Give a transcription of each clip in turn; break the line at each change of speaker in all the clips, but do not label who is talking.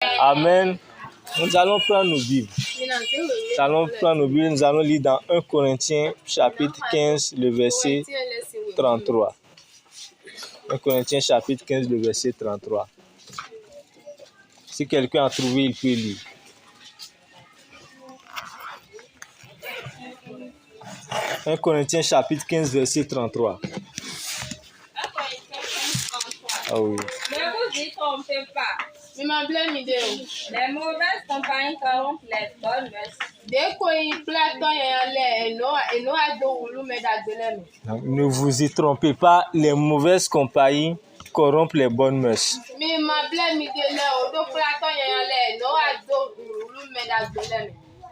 Amen. Nous allons prendre nos Bibles. Nous allons prendre nos Bibles. Nous allons lire dans 1 Corinthiens chapitre 15, le verset 33. 1 Corinthiens chapitre 15, le verset 33. Si quelqu'un a trouvé, il peut lire. 1 Corinthiens chapitre 15, verset 33. Ah oui.
Ne vous y trompez pas. Les mauvaises compagnies corrompent les bonnes mœurs.
Donc, ne vous y trompez pas, les mauvaises compagnies corrompent les bonnes mœurs.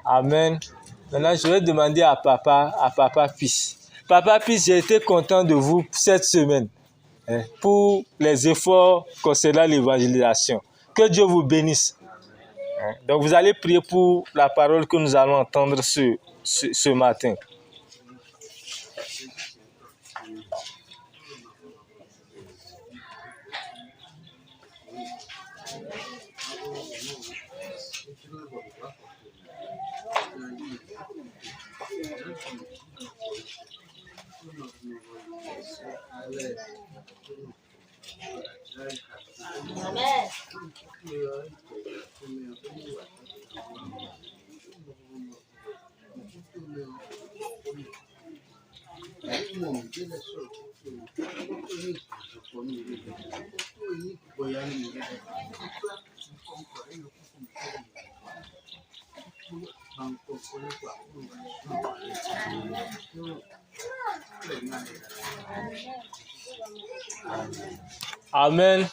Amen. Maintenant, je vais demander à Papa Fils. Papa Fils, j'ai été content de vous cette semaine pour les efforts concernant l'évangélisation. Que Dieu vous bénisse. Donc, vous allez prier pour la parole que nous allons entendre ce matin.
Amen.
Amen.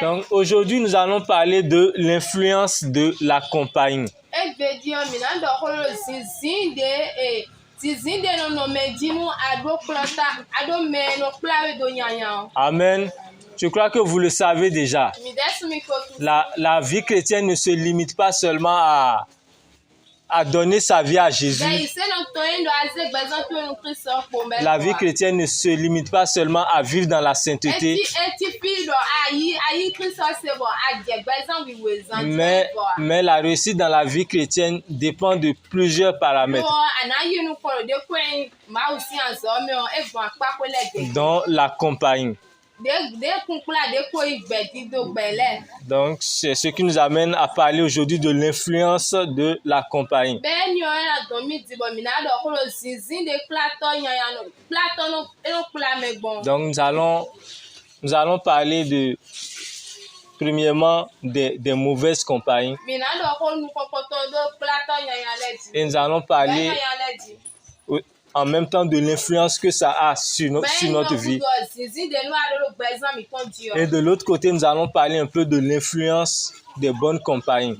Donc aujourd'hui, nous allons parler de l'influence de la compagnie. Amen. Je crois que vous le savez déjà. La vie chrétienne ne se limite pas seulement à donner sa vie à Jésus. La vie chrétienne ne se limite pas seulement à vivre dans la sainteté. Mais la réussite dans la vie chrétienne dépend de plusieurs paramètres, dont la compagnie. Donc, c'est ce qui nous amène à parler aujourd'hui de l'influence de la compagnie. Donc, nous allons parler premièrement des mauvaises compagnies. Et nous allons parler en même temps de l'influence que ça a sur notre vie. Et de l'autre côté, nous allons parler un peu de l'influence des bonnes compagnies.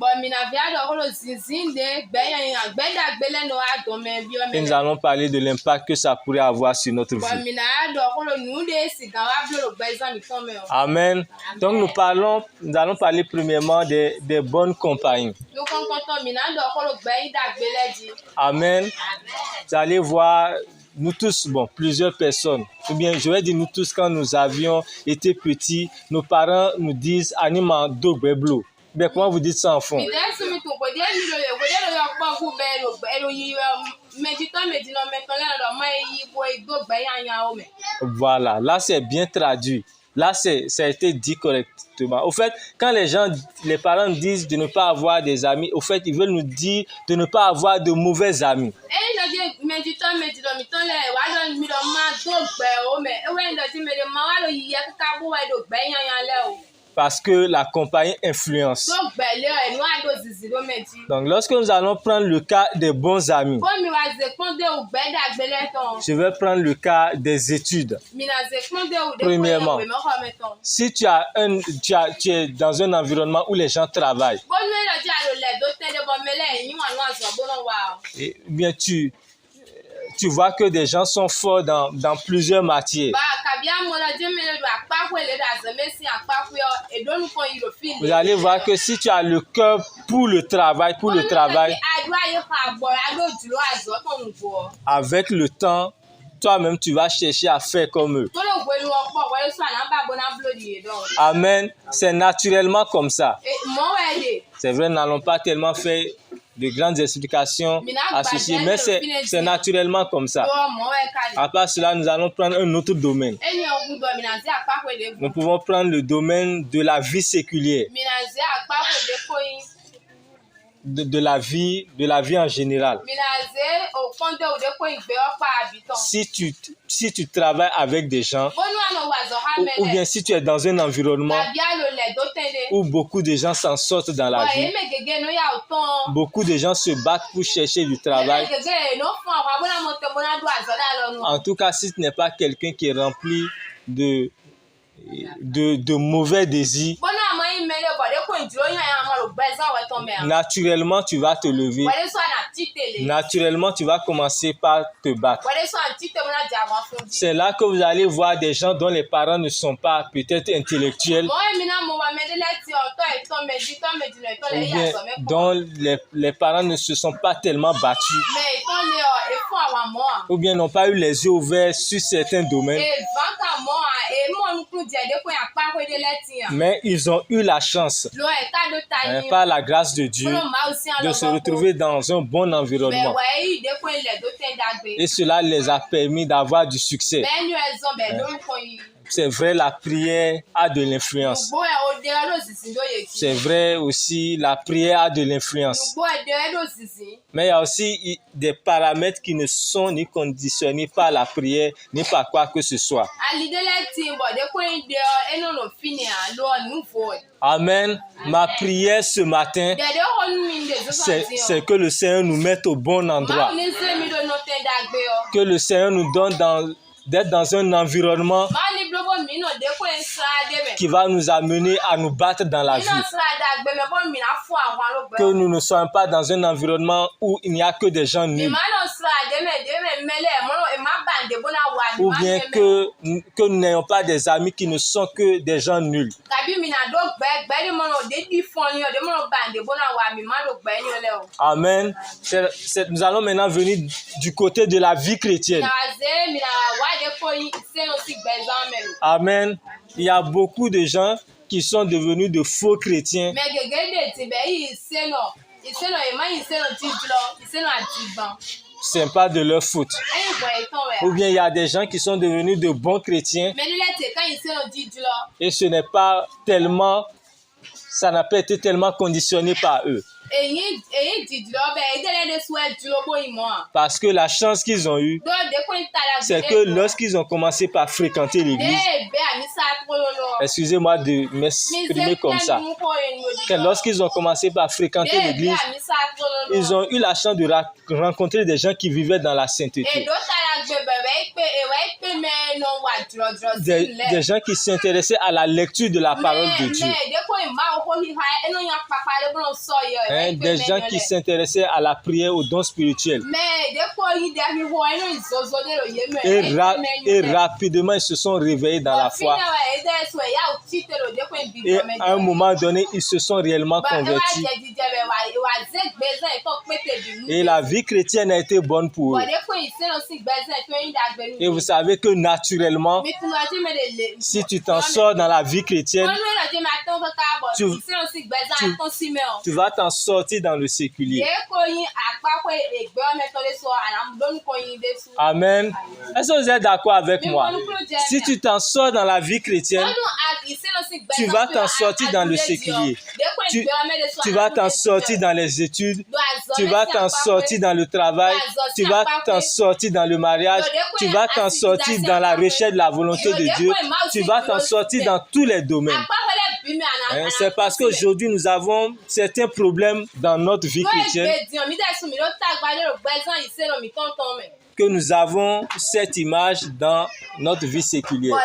Et nous allons parler de l'impact que ça pourrait avoir sur notre vie. Amen. Donc nous allons parler premièrement des bonnes compagnies. Amen. Vous allez voir, nous tous, plusieurs personnes, ou bien je vais dire nous tous, quand nous avions été petits, nos parents nous disent Anima Dogbeblo. Mais comment vous dites ça en fond? Voilà, là c'est bien traduit. Là, ça a été dit correctement. Au fait, quand les parents disent de ne pas avoir des amis, au fait, ils veulent nous dire de ne pas avoir de mauvais amis. Parce que la compagnie influence. Donc, lorsque nous allons prendre le cas des bons amis, je vais prendre le cas des études. Premièrement, si tu es dans un environnement où les gens travaillent, et bien tu vois que des gens sont forts dans plusieurs matières. Vous allez voir que si tu as le cœur pour le travail, avec le temps, toi-même, tu vas chercher à faire comme eux. Amen. C'est naturellement comme ça. C'est vrai, nous n'allons pas tellement faire de grandes explications à ceci, mais c'est naturellement comme ça. À part cela, nous allons prendre un autre domaine. Nous pouvons prendre le domaine de la vie séculière. De la vie en général. Si tu travailles avec des gens, ou bien si tu es dans un environnement où beaucoup de gens s'en sortent dans la vie, beaucoup de gens se battent pour chercher du travail. En tout cas, si tu n'es pas quelqu'un qui est rempli de mauvais désirs, naturellement tu vas te lever, naturellement tu vas commencer par te battre. C'est là que vous allez voir des gens dont les parents ne sont pas peut-être intellectuels, ou bien dont les parents ne se sont pas tellement battus, ou bien n'ont pas eu les yeux ouverts sur certains domaines. Mais ils ont eu la chance, par la grâce de Dieu, de se retrouver dans un bon environnement. Et cela les a permis d'avoir du succès. C'est vrai, la prière a de l'influence. C'est vrai aussi, la prière a de l'influence. Mais il y a aussi des paramètres qui ne sont ni conditionnés par la prière, ni par quoi que ce soit. Amen. Ma prière ce matin, c'est que le Seigneur nous mette au bon endroit. Que le Seigneur nous donne d'être dans un environnement qui va nous amener à nous battre dans la vie. Que nous ne soyons pas dans un environnement où il n'y a que des gens nuls. Ou bien que nous n'ayons pas des amis qui ne sont que des gens nuls. Amen. Nous allons maintenant venir du côté de la vie chrétienne. Amen. Il y a beaucoup de gens qui sont devenus de faux chrétiens. Ce n'est pas de leur faute. Ou bien il y a des gens qui sont devenus de bons chrétiens et ce n'est pas tellement, ça n'a pas été tellement conditionné par eux. Parce que la chance qu'ils ont eue, c'est que lorsqu'ils ont commencé par fréquenter l'église, excusez-moi de m'exprimer comme ça, que lorsqu'ils ont commencé par fréquenter l'église, ils ont eu la chance de rencontrer des gens qui vivaient dans la sainteté. Des gens qui s'intéressaient à la lecture de la parole de Dieu. Des gens qui s'intéressaient à la prière, aux dons spirituels. Et rapidement, ils se sont réveillés dans la foi. Et à un moment donné, ils se sont réellement convertis. Et la vie chrétienne a été bonne pour eux. Et vous savez que naturellement, si tu t'en sors dans la vie chrétienne, tu vas t'en sortir dans le séculier. Amen. Est-ce que vous êtes d'accord avec moi? Si tu t'en sors dans la vie chrétienne, tu vas t'en sortir dans le séculier. Tu vas t'en sortir dans les études. Tu vas t'en sortir dans le travail. Tu vas t'en sortir dans le mariage. Tu vas t'en sortir dans la recherche de la volonté de Dieu. Tu vas t'en sortir dans tous les domaines. C'est parce qu'aujourd'hui, nous avons certains problèmes dans notre vie chrétienne que nous avons cette image dans notre vie séculière.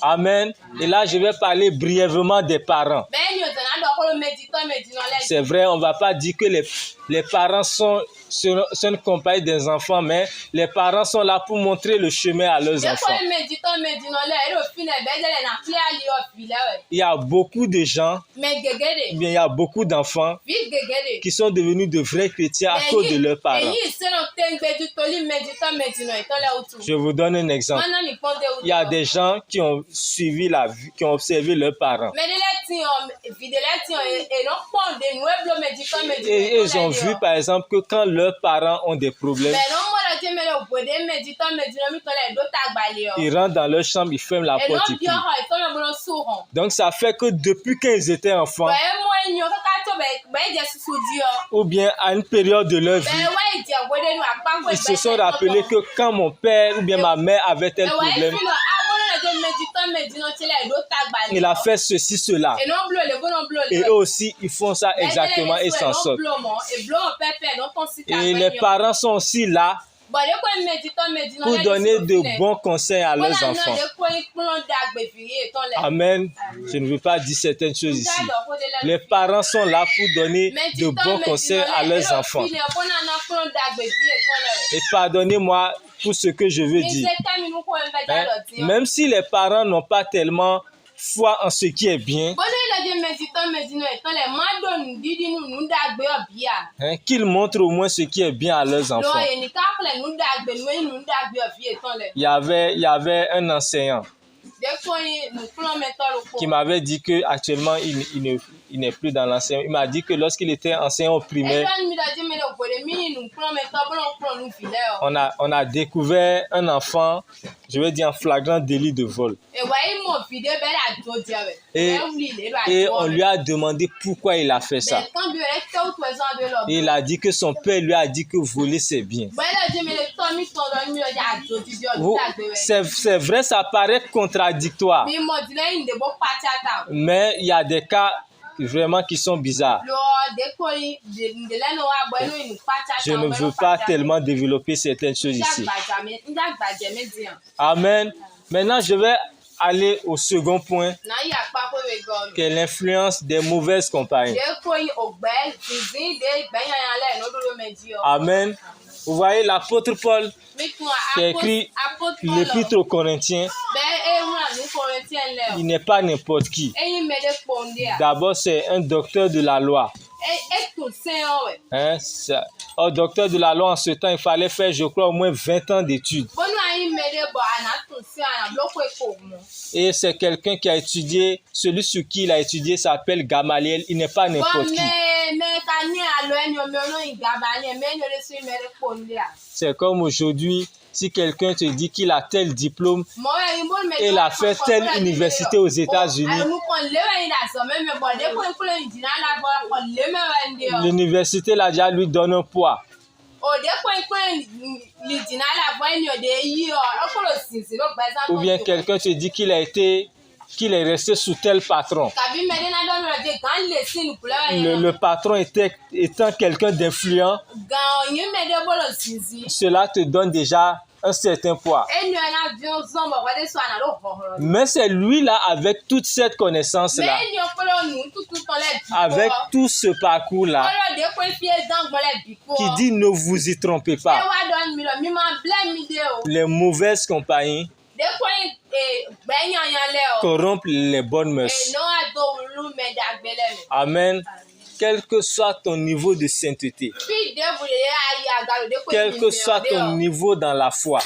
Amen. Et là, je vais parler brièvement des parents. C'est vrai, on ne va pas dire que les parents sont c'est une compagnie des enfants, mais les parents sont là pour montrer le chemin à leurs enfants. Il y a beaucoup de gens, il y a beaucoup d'enfants qui sont devenus de vrais chrétiens à cause de leurs parents. Je vous donne un exemple. Il y a des gens qui ont suivi la vie, qui ont observé leurs parents. Et ils ont vu par exemple que quand leurs parents ont des problèmes, ils rentrent dans leur chambre, ils ferment la porte et puis. Donc ça fait que depuis qu'ils étaient enfants, ou bien à une période de leur vie, ils se sont rappelés que quand mon père ou bien ma mère avait tel problème, il a fait ceci, cela. Et eux aussi, ils font ça exactement et s'en sortent. Et les parents sont aussi là pour donner de bons conseils à leurs enfants. Amen. Je ne veux pas dire certaines choses ici. Les parents sont là pour donner de bons conseils à leurs enfants. Et pardonnez-moi pour ce que je veux dire. Même si les parents n'ont pas tellement foi en ce qui est bien, qu'ils montrent au moins ce qui est bien à leurs enfants. Il y avait un enseignant qui m'avait dit que actuellement il n'est plus dans l'enseignement. Il m'a dit que lorsqu'il était enseignant au primaire, on a découvert un enfant, je vais dire en flagrant délit de vol. Et on lui a demandé pourquoi il a fait ça. Et il a dit que son père lui a dit que voler c'est bien. C'est vrai, ça paraît contradictoire. Mais il y a des cas vraiment qui sont bizarres. Je ne veux pas tellement développer certaines choses ici. Amen. Maintenant, je vais aller au second point, qui est l'influence des mauvaises compagnies. Amen. Vous voyez, l'apôtre Paul qui a écrit l'épître aux Corinthiens, il n'est pas n'importe qui. D'abord, c'est un docteur de la loi. Au docteur de la loi, en ce temps, il fallait faire, je crois, au moins 20 ans d'études. Et c'est quelqu'un qui a étudié, celui sur qui il a étudié s'appelle Gamaliel, il n'est pas n'importe qui. C'est comme aujourd'hui, si quelqu'un te dit qu'il a tel diplôme, et il a fait telle université aux États-Unis, l'université là déjà lui donne un poids. Ou bien quelqu'un te dit qu'il est resté sous tel patron. Le patron étant quelqu'un d'influent, cela te donne déjà un certain poids. Mais c'est lui là, avec toute cette connaissance là, avec tout ce parcours là, qui dit ne vous y trompez pas. Les mauvaises compagnies corrompent les bonnes mœurs. Amen. Quel que soit ton niveau de sainteté, quel que soit ton niveau dans la foi,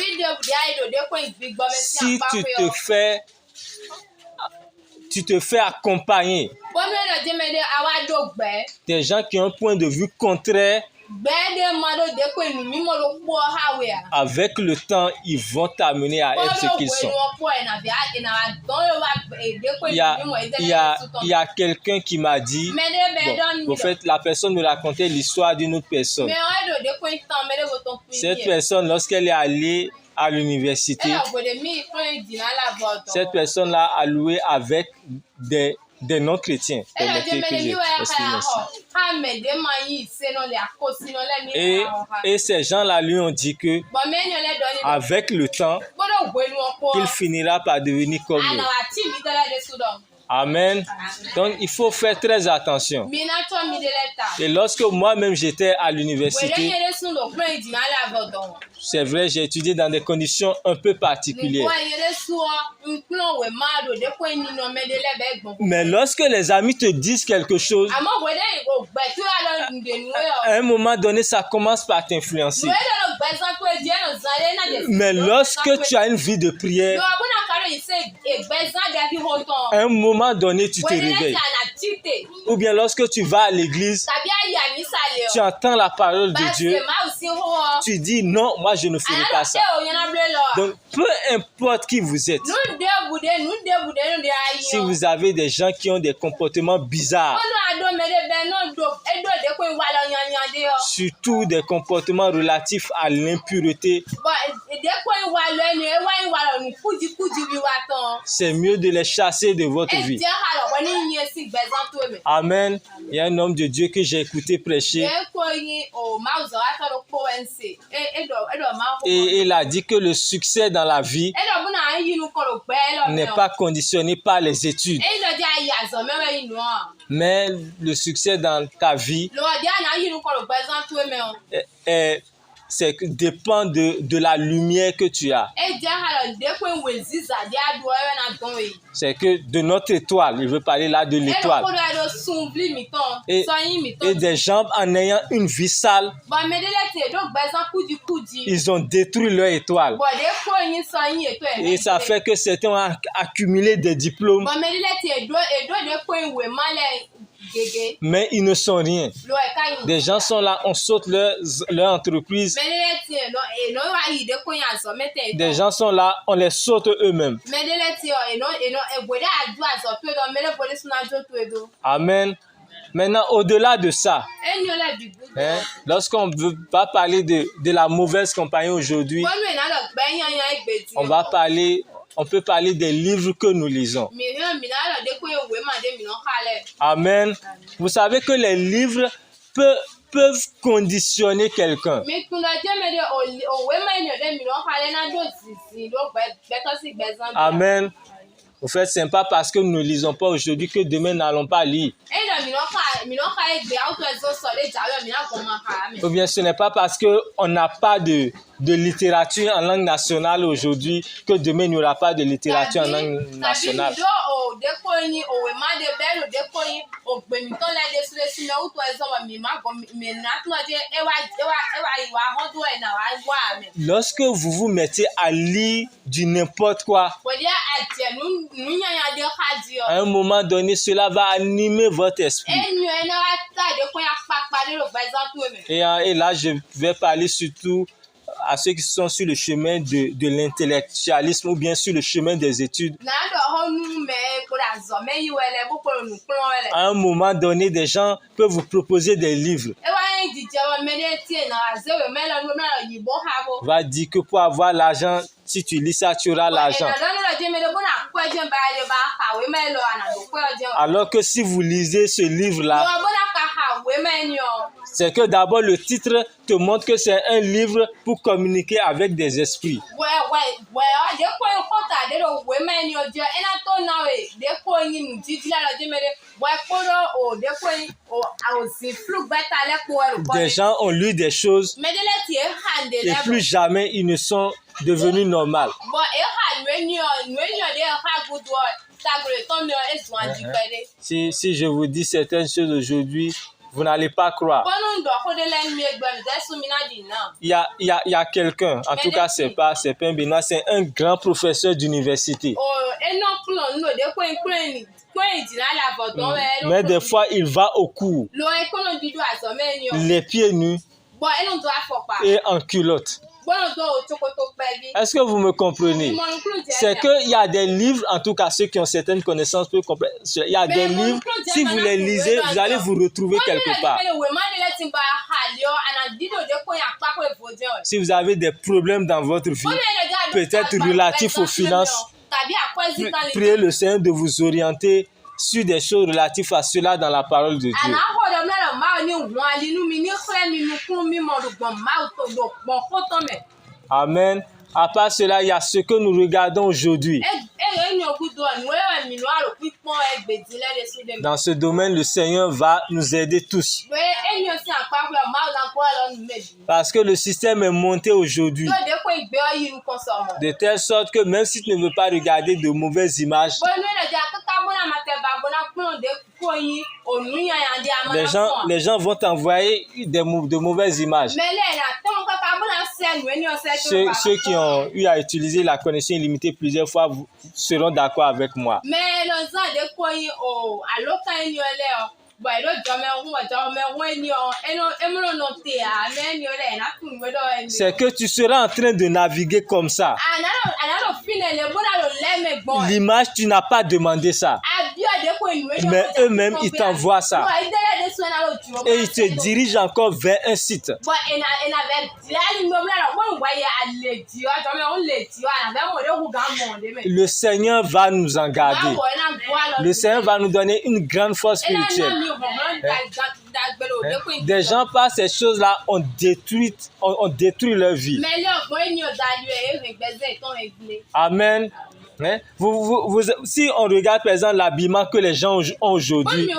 si tu te fais accompagner des gens qui ont un point de vue contraire, avec le temps, ils vont t'amener à être ce qu'ils sont. Il y a quelqu'un qui m'a dit, en fait, la personne me racontait l'histoire d'une autre personne. Cette personne, lorsqu'elle est allée à l'université, cette personne-là a loué avec des non-chrétiens. Permettez que je m'exprime ainsi. Et ces gens-là lui ont dit que, avec le temps, il finira par devenir comme eux. Amen. Donc, il faut faire très attention.
Mina to mi de leta.
Et lorsque moi-même j'étais à
Wele
l'université,
yere sun lo plan idina la vodon.
c'est vrai, j'ai étudié dans des conditions un peu particulières.
Nkwa yere suo nklo we mado de ko ni no me de lebe gbon.
Mais lorsque les amis te disent quelque chose,
Amo wele o gbe tu ala nde nu yo.
à un moment donné, ça commence par t'influencer.
Wele lo gbe san to e je no zare na de.
Mais lorsque tu as une vie de prière,
Yo abuna karo ise e gbe san de fi hoton.
à un moment donné, tu te
Wele
réveilles.
leta na tite.
Ou bien lorsque tu vas à l'église,
Tabi aya ni sale
tu
o.
entends la parole de
Parce
Dieu,
que ma aussi ho.
tu dis non, moi je ne ferai pas ça. Donc, peu importe qui vous êtes, si vous avez des gens qui ont des comportements bizarres, surtout des comportements relatifs à l'impureté, c'est mieux de les chasser de votre vie. Amen. Il y a un homme de Dieu que j'ai écouté prêcher et il a dit que le succès dans la vie n'est pas conditionné par les études, mais le succès dans ta vie dépend de la lumière que tu as. C'est que de notre étoile, il veut parler là de l'étoile. Et des gens en ayant une vie sale, ils ont détruit leur étoile. Et ça fait que certains ont accumulé des diplômes, mais ils ne sont rien. Des gens sont là, on saute leur entreprise. Des gens sont là, on les saute eux-mêmes. Amen. Maintenant, au-delà de ça, lorsqu'on va parler de la mauvaise compagnie aujourd'hui, on peut parler des livres que nous lisons. Amen. Vous savez que les livres peuvent conditionner quelqu'un. Amen. En fait, ce n'est pas parce que nous ne lisons pas aujourd'hui que demain, nous n'allons pas lire. Ou bien ce n'est pas parce qu'on n'a pas de littérature en langue nationale aujourd'hui que demain, il n'y aura pas de littérature en langue nationale. Lorsque vous vous mettez à lire du n'importe quoi, à un moment donné, cela va animer votre esprit. Et là, je vais parler surtout à ceux qui sont sur le chemin de l'intellectualisme ou bien sur le chemin des études. À un moment donné, des gens peuvent vous proposer des livres. Va dire que pour avoir l'argent, si tu lis ça, tu auras l'argent. Alors que si vous lisez ce livre-là, c'est que d'abord le titre te montre que c'est un livre pour communiquer avec des esprits. Des gens ont lu des choses et plus jamais ils ne sont devenus normaux. Si je vous dis certaines choses aujourd'hui, vous n'allez pas croire. Il y a quelqu'un, en tout cas c'est pas un Bénin, c'est un grand professeur d'université. Mais des fois il va au cours, les pieds nus et en culotte. Est-ce que vous me comprenez? C'est qu'il y a des livres, en tout cas ceux qui ont certaines connaissances peuvent comprendre. Il y a des livres, si vous les lisez, vous allez vous retrouver quelque part. Si vous avez des problèmes dans votre vie, peut-être relatifs aux finances, priez le Seigneur de vous orienter sur des choses relatives à cela dans la parole de Dieu. Amen. À part cela, il y a ce que nous regardons aujourd'hui. Dans ce domaine, le Seigneur va nous aider tous. Parce que le système est monté aujourd'hui de telle sorte que même si tu ne veux pas regarder de mauvaises images, les gens vont t'envoyer de mauvaises images. Ceux qui ont eu à utiliser la connexion illimitée plusieurs fois seront d'accord avec moi. C'est que tu seras en train de naviguer comme ça. L'image, tu n'as pas demandé ça. Mais eux-mêmes, ils t'envoient ça. Et ils te dirigent encore vers un site. Le Seigneur va nous en garder. Le Seigneur va nous donner une grande force spirituelle. Des gens par ces choses-là ont détruit leur vie. Amen. Si on regarde par exemple l'habillement que les gens ont aujourd'hui,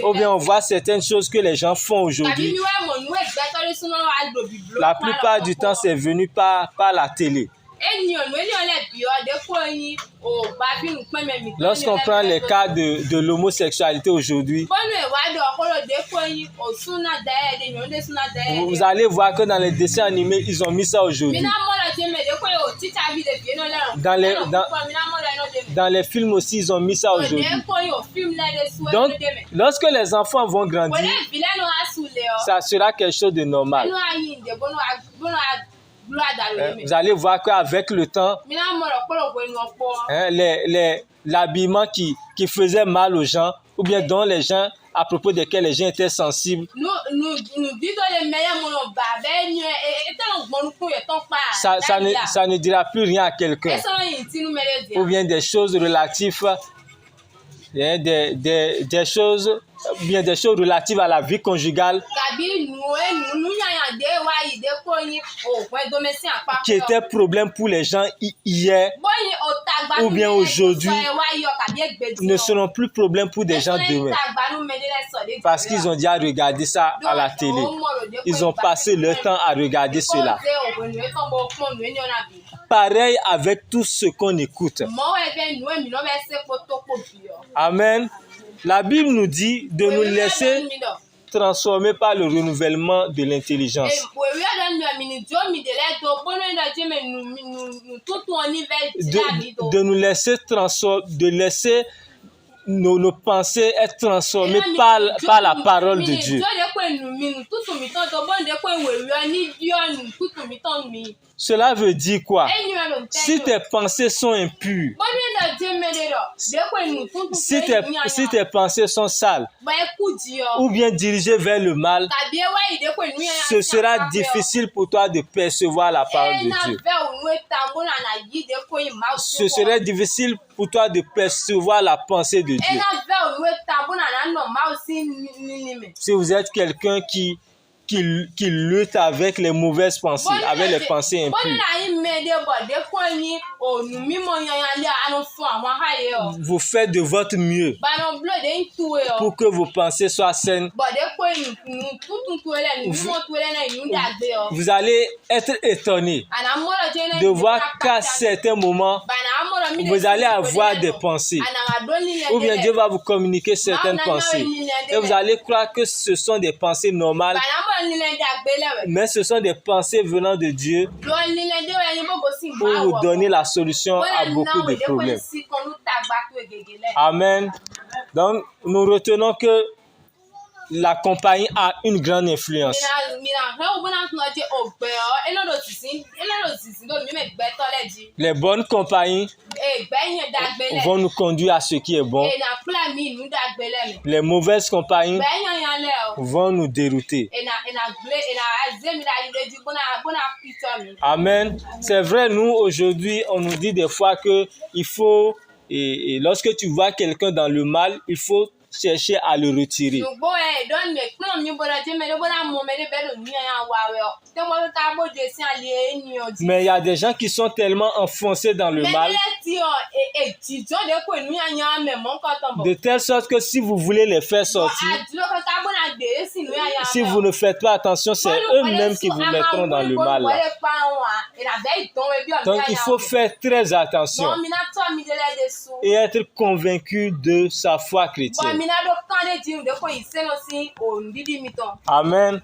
ou bien on voit certaines choses que les gens font aujourd'hui, la plupart du temps c'est venu par la télé. Lorsqu'on prend les cas de l'homosexualité aujourd'hui, vous allez voir que dans les dessins animés, ils ont mis ça aujourd'hui. Dans les films aussi, ils ont mis ça aujourd'hui. Donc, lorsque les enfants vont grandir, ça sera quelque chose de normal. Vous allez voir qu'avec le temps, l'habillement qui faisait mal aux gens, ou bien dont les gens, à propos desquels les gens étaient sensibles, ça ne dira plus rien à quelqu'un. Ou bien des choses relatives, des choses relatives à la vie conjugale qui étaient problème pour les gens hier ou bien aujourd'hui ne seront plus problème pour des gens demain, parce qu'ils ont déjà regardé ça à la télé. Ils ont passé leur temps à regarder cela. Pareil avec tout ce qu'on écoute. Amen. La Bible nous dit de nous laisser transformer par le renouvellement de l'intelligence. De nous laisser nos pensées être transformées par la parole de Dieu. Cela veut dire quoi? Si tes pensées sont impures, si tes pensées sont sales, ou bien dirigées vers le mal, ce sera difficile pour toi de percevoir la parole de Dieu. Ce serait difficile pour toi de percevoir la pensée de Dieu. Si vous êtes quelqu'un qui lutte avec les mauvaises pensées, avec les pensées impures, vous faites de votre mieux pour que vos pensées soient saines. Vous allez être étonné de voir qu'à certains moments, vous allez avoir des pensées, ou bien Dieu va vous communiquer certaines pensées, et vous allez croire que ce sont des pensées normales, mais ce sont des pensées venant de Dieu pour vous donner la solution à beaucoup de problèmes. Amen. Donc, nous retenons que la compagnie a une grande influence. Les bonnes compagnies vont nous conduire à ce qui est bon. Les mauvaises compagnies vont nous dérouter. Amen. C'est vrai, nous, aujourd'hui, on nous dit des fois que il faut, et lorsque tu vois quelqu'un dans le mal, il faut chercher à le retirer. Mais il y a des gens qui sont tellement enfoncés dans le mal, de telle sorte que si vous voulez les faire sortir, si vous ne faites pas attention, c'est eux-mêmes qui vous mettront dans le mal. Là. Donc il faut faire très attention et être convaincu de sa foi chrétienne. Amen.